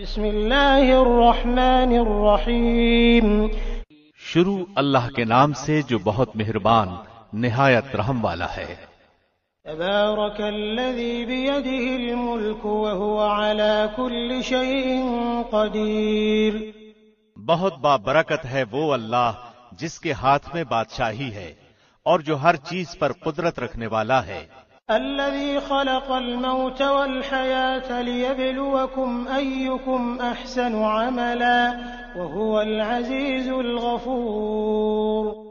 بسم اللہ الرحمن الرحیم۔ شروع اللہ کے نام سے جو بہت مہربان نہایت رحم والا ہے۔ تبارک الذی بیدہ الملک وہو علی کل شیء قدیر۔ بہت بابرکت ہے وہ اللہ جس کے ہاتھ میں بادشاہی ہے اور جو ہر چیز پر قدرت رکھنے والا ہے۔ الذي خلق الموت والحياة ليبلوكم أيكم أحسن عملا وهو العزيز الغفور۔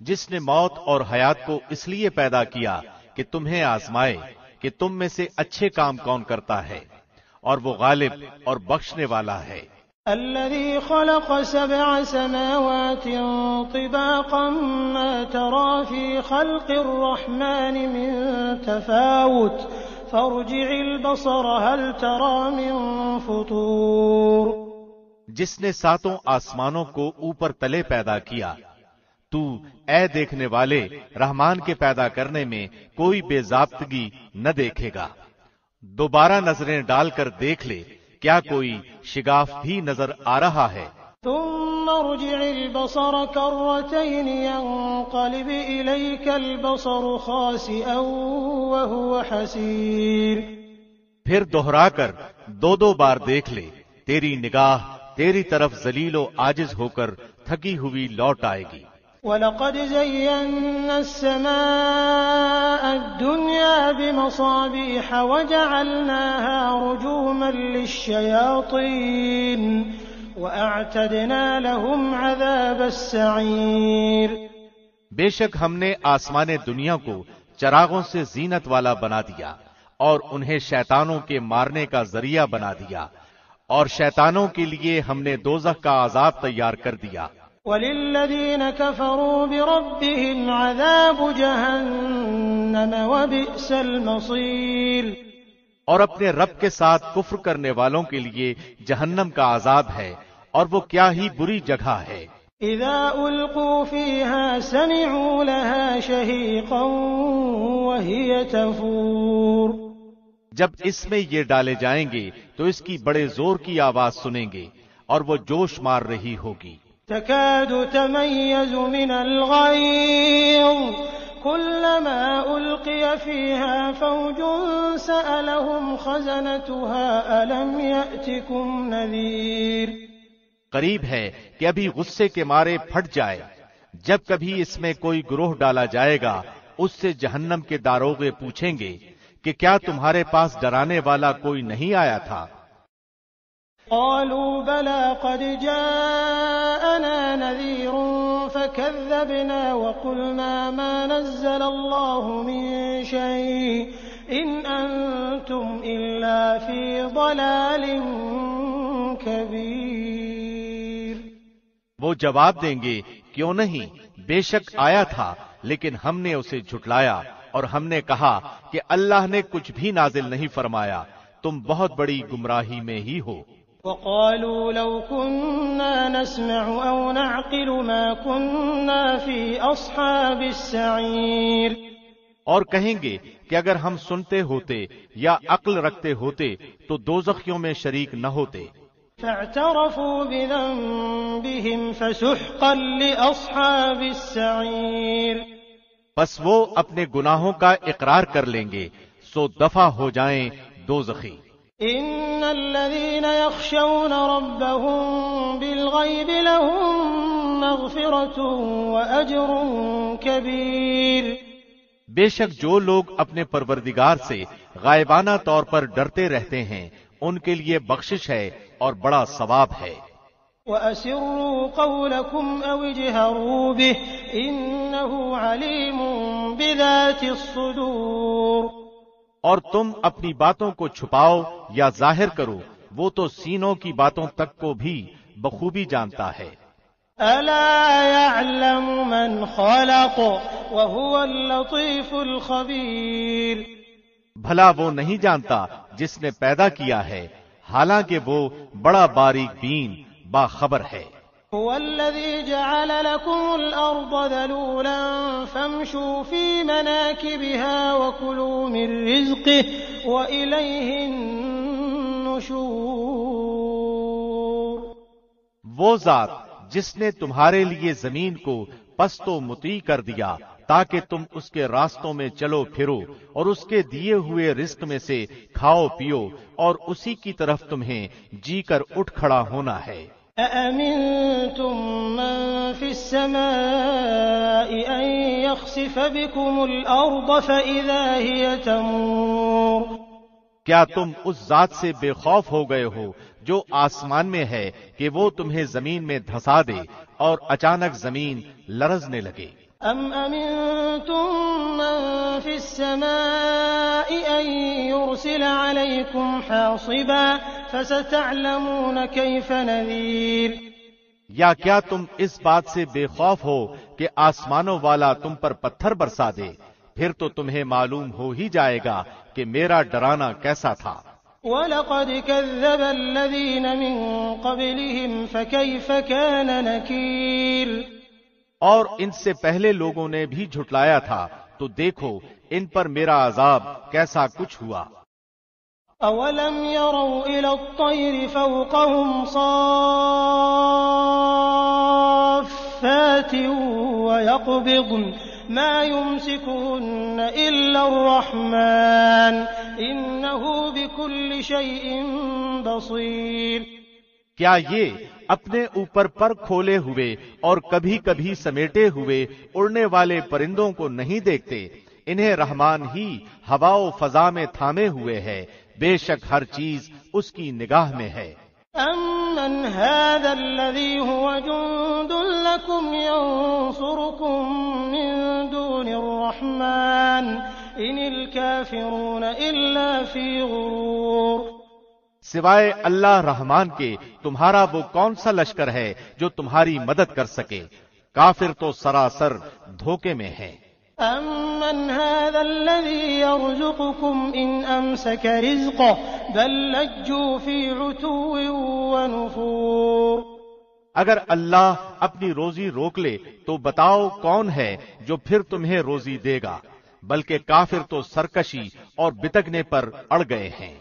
جس نے موت اور حیات کو اس لیے پیدا کیا کہ تمہیں آزمائے کہ تم میں سے اچھے کام کون کرتا ہے، اور وہ غالب اور بخشنے والا ہے۔ الذي خلق 7 سماوات طباقا ما ترى في خلق الرحمن من تفاوت فارجع البصر هل ترى من فطور۔ جس نے 7 آسمانوں کو اوپر تلے پیدا کیا، تو اے دیکھنے والے رحمان کے پیدا کرنے میں کوئی بے ضابطگی نہ دیکھے گا۔ دوبارہ نظریں ڈال کر دیکھ لے، کیا کوئی شگاف بھی نظر آ رہا ہے؟ ثم ارجع البصر كرتين ينقلب إليك البصر خاسئا وهو حسير۔ پھر دوہرا کر 2 بار دیکھ لے، تیری نگاہ تیری طرف ذلیل و عاجز ہو کر تھکی ہوئی لوٹ آئے گی۔ وَلَقَدْ زَيَّنَّا السَّمَاءَ الدُّنْيَا بِمَصَابِيحَ وَجَعَلْنَاهَا رُجُومًا لِلشَّيَاطِينِ وَأَعْتَدْنَا لَهُمْ عَذَابَ السَّعِيرِ۔ بے شک ہم نے آسمان دنیا کو چراغوں سے زینت والا بنا دیا اور انہیں شیطانوں کے مارنے کا ذریعہ بنا دیا، اور شیطانوں کے لیے ہم نے دوزخ کا عذاب تیار کر دیا۔ وَلِلَّذِينَ كَفَرُوا بِرَبِّهِمْ عَذَابُ جَهَنَّمَ وَبِئْسَ الْمَصِيرُ۔ اور اپنے رب کے ساتھ کفر کرنے والوں کے لیے جہنم کا عذاب ہے، اور وہ کیا ہی بری جگہ ہے۔ اذا القوا فيها سمعوا لها شهيقا وهي تفور۔ جب اس میں یہ ڈالے جائیں گے تو اس کی بڑے زور کی آواز سنیں گے، اور وہ جوش مار رہی ہوگی۔ تكاد تميز من الغيظ كلما ألقي فيها فوج سألهم خزنتها ألم يأتكم نذير۔ قریب ہے کہ ابھی غصے کے مارے پھٹ جائے جب کبھی اس میں کوئی گروہ ڈالا جائے گا، اس سے جہنم کے داروغے پوچھیں گے کہ کیا تمہارے پاس ڈرانے والا کوئی نہیں آیا تھا؟ قالوا بلى قد جاءنا نذير فكذبنا وقلنا ما نزل الله من شيء إن أنتم إلا في ضلال كبير۔ وہ جواب دیں گے کیوں نہیں، بے شک آیا تھا لیکن ہم نے اسے جھٹلایا، اور ہم نے کہا کہ اللہ نے کچھ بھی نازل نہیں فرمایا، تم بہت بڑی گمراہی میں ہی ہو۔ وقالوا لو كنا نسمع أو نعقل ما كنا في أصحاب السعير۔ اور کہیں گے کہ اگر ہم سنتے ہوتے یا عقل رکھتے ہوتے تو دوزخیوں میں شریک نہ ہوتے۔ فاعترفوا بذنبهم فسحقا لأصحاب السعير۔ بس وہ اپنے گناہوں کا اقرار کر لیں گے، سو دفع ہو جائیں دوزخی۔ ان الذين يخشون ربهم بالغيب لهم مغفرة واجر كبير۔ بے شک جو لوگ اپنے پروردگار سے غائبانہ طور پر ڈرتے رہتے ہیں، ان کے لیے بخشش ہے اور بڑا ثواب ہے۔ وَأَسِرُّوا قَوْلَكُمْ أَوْ اجْهَرُوا بِهِ إِنَّهُ عَلِيمٌ بِذَاتِ الصُّدُورِ۔ اور تم اپنی باتوں کو چھپاؤ یا ظاہر کرو، وہ تو سینوں کی باتوں تک کو بھی بخوبی جانتا ہے۔ أَلَا يَعْلَمُ مَنْ خَلَقَ وَهُوَ اللَّطِيفُ الْخَبِيرُ۔ بھلا وہ نہیں جانتا جس نے پیدا کیا ہے، حالانکہ وہ بڑا باریک بین باخبر ہے۔ هو الذي جعل لكم الأرض ذلولا فامشوا في مناكبها وكلوا من رزقه وإليه النشور۔ وہ ذات ہے جس نے تمہیں زمین کو ذلیل اور خار بنا دیا، پس چلو اور کھاؤ اس میں سے، اور اسی کی طرف لوٹ آؤ۔ وہ ذات جس نے تمہارے لیے زمین کو پست و مطیع کر دیا تاکہ تم اس کے راستوں میں چلو پھرو اور اس کے دیے ہوئے رزق میں سے کھاؤ پیو اور اسی کی طرف تمہیں جی کر اٹھ کھڑا ہونا ہے۔ أَأَمِنتُم مَّن فِي السَّمَاءِ أَن يَخْسِفَ بِكُمُ الْأَرْضَ فَإِذَا هِيَ تَمُورُ؟ کیا تم اس ذات سے بے خوف ہو گئے ہو جو آسمان میں ہے کہ وہ تمہیں زمین میں دھسا دے اور اچانک زمین لرزنے لگے؟ أَمْ أَمِنتُم مَّن فِي السَّمَاءِ أَن يُرْسِلَ عَلَيْكُمْ حَاصِبًا فَسَتَعْلَمُونَ كَيْفَ نَذِيرِ؟ یا کیا تم اس بات سے بے خوف ہو کہ آسمانوں والا تم پر پتھر برسا دے؟ پھر تو تمہیں معلوم ہو ہی جائے گا کہ میرا ڈرانا کیسا تھا۔ وَلَقَدْ كَذَّبَ الَّذِينَ مِن قَبْلِهِمْ فَكَيْفَ كَانَ نَكِيرِ؟ اور ان سے پہلے لوگوں نے بھی جھٹلایا تھا تو دیکھو ان پر میرا عذاب کیسا کچھ ہوا۔ أَوَلَمْ يَرَوْا إِلَى الطَّيْرِ فَوْقَهُمْ صَافَّاتٍ وَيَقْبِضْنَ مَا يُمْسِكُهُنَّ إِلَّا الرَّحْمَنُ إِنَّهُ بِكُلِّ شَيْءٍ بَصِيرٌ۔ کیا یہ اپنے اوپر پر کھولے ہوئے اور کبھی کبھی سمیٹے ہوئے اڑنے والے پرندوں کو نہیں دیکھتے؟ انہیں رحمان ہی ہوا و فضا میں تھامے ہوئے ہے، بے شک ہر چیز اس کی نگاہ میں ہے۔ أَمَّنْ هَذَا الَّذِي هُوَ جُندٌ لَّكُمْ يَنصُرُكُم مِّن دُونِ الرَّحْمَٰنِ إِنِ الْكَافِرُونَ إِلَّا فِي غُرُورٍ۔ سوائے اللہ رحمان کے تمہارا وہ کون سا لشکر ہے جو تمہاری مدد کر سکے؟ کافر تو سراسر دھوکے میں ہیں۔ أَمَّنْ هَذَا الَّذِي يَرْزُقُكُمْ إِنْ أَمْسَكَ رِزْقَهُ بَل لَّجُّوا فِي عُتُوٍّ وَنُفُورٍ۔ اگر اللہ اپنی روزی روک لے تو بتاؤ کون ہے جو پھر تمہیں روزی دے گا، بلکہ کافر تو سرکشی اور بتکنے پر اڑ گئے ہیں۔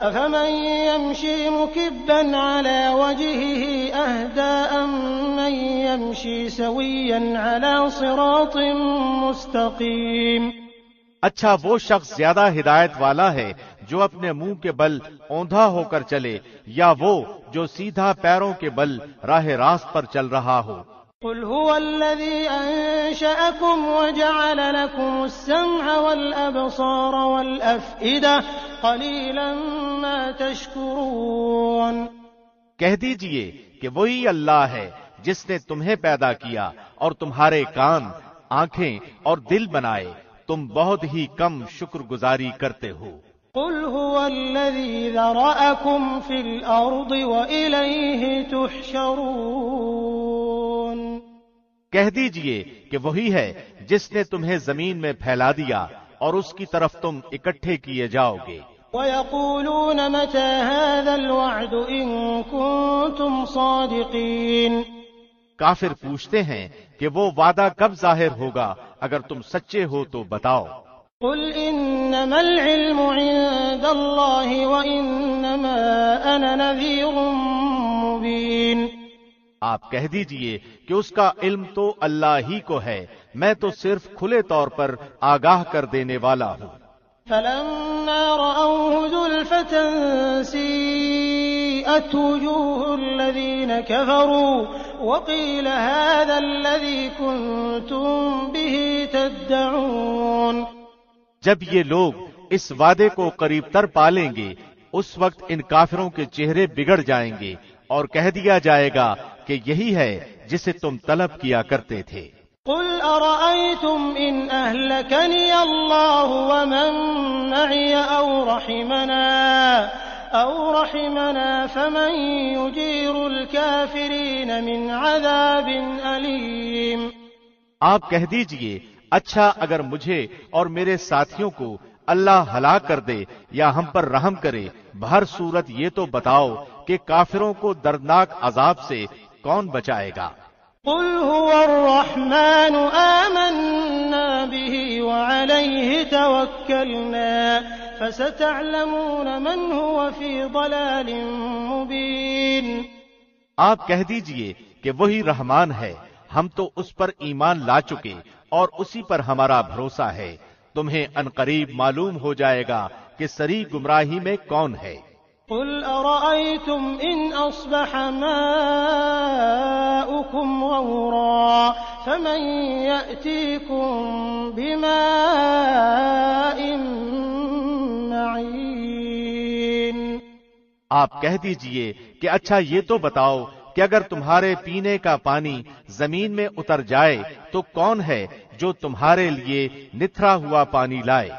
أَفَمَن يَمْشِي مُكِبًّا عَلَى وَجْهِهِ أَهْدَىٰ أَمَّن يَمْشِي سَوِيًّا عَلَى صِرَاطٍ مُّسْتَقِيمٍ۔ اچھا وہ شخص زیادہ ہدایت والا ہے جو اپنے منہ کے بل اوندھا ہو کر چلے، یا وہ جو سیدھا پیروں کے بل راہ راست پر چل رہا ہو۔ قُلْ هُوَ الَّذِي أَنشَأَكُمْ وَجَعَلَ لَكُمُ السَّمْعَ وَالْأَبْصَارَ وَالْأَفْئِدَةَ قَلِيلًا مَا تَشْكُرُونَ۔ کہہ دیجئے کہ وہی اللہ ہے جس نے تمہیں پیدا کیا اور تمہارے کان، آنکھیں اور دل بنائے، تم بہت ہی کم شکر گزاری کرتے ہو۔ قُلْ هُوَ الَّذِي ذَرَأَكُمْ فِي الْأَرْضِ وَإِلَيْهِ تُحْشَرُونَ۔ کہہ دیجئے کہ وہی ہے جس نے تمہیں زمین میں پھیلا دیا اور اس کی طرف تم اکٹھے کیے جاؤ گے۔ وَيَقُولُونَ مَتَىٰ هَٰذَا الْوَعْدُ إِن كُنتُمْ صَادِقِينَ۔ کافر پوچھتے ہیں کہ وہ وعدہ کب ظاہر ہوگا، اگر تم سچے ہو تو بتاؤ۔ قُلْ إِنَّمَا الْعِلْمُ عِندَ اللَّهِ وَإِنَّمَا أَنَا نَذِيرٌ مُّبِينٌ۔ آپ کہہ دیجئے کہ اس کا علم تو اللہ ہی کو ہے، میں تو صرف کھلے طور پر آگاہ کر دینے والا ہوں۔ فَلَمَّا رَأَوْهُ زُلْفَةً سِيئَتْ وُجُوهُ الَّذِينَ كَفَرُوا وَقِيلَ هَٰذَا الَّذِي كُنتُم بِهِ تَدَّعُونَ۔ جب یہ لوگ اس وعدے کو قریب تر پالیں گے، اس وقت ان کافروں کے چہرے بگڑ جائیں گے اور کہہ دیا جائے گا کہ یہی ہے جسے تم طلب کیا کرتے تھے۔ قُلْ أَرَأَيْتُمْ إِنْ أَهْلَكَنِيَ اللَّهُ وَمَن مَّعِيَ أَوْ رَحِمَنَا فَمَن يُجِيرُ الْكَافِرِينَ مِنْ عَذَابٍ أَلِيمٍ۔ آپ کہہ دیجئے اچھا اگر مجھے اور میرے ساتھیوں کو اللہ ہلاک کر دے یا ہم پر رحم کرے، بہر صورت یہ تو بتاؤ کہ کافروں کو دردناک عذاب سے کون بچائے گا؟ قُلْ هُوَ الرَّحْمَٰنُ آمَنَّا بِهِ وَعَلَيْهِ تَوَكَّلْنَا فَسَتَعْلَمُونَ مَنْ هُوَ فِي ضَلَالٍ مُّبِينٍ۔ آپ کہہ دیجئے کہ وہی رحمان ہے، ہم تو اس پر ایمان لا چکے اور اسی پر ہمارا بھروسہ ہے، تمہیں عنقریب معلوم ہو جائے گا کہ سری گمراہی میں کون ہے۔ قل أرأيتم إن أصبح ماؤكم غورا فمن يأتيكم بماء معين۔ آپ کہہ دیجئے کہ اچھا یہ تو بتاؤ کہ اگر تمہارے پینے کا پانی زمین میں اتر جائے تو کون ہے جو تمہارے لیے نتھرا ہوا پانی لائے؟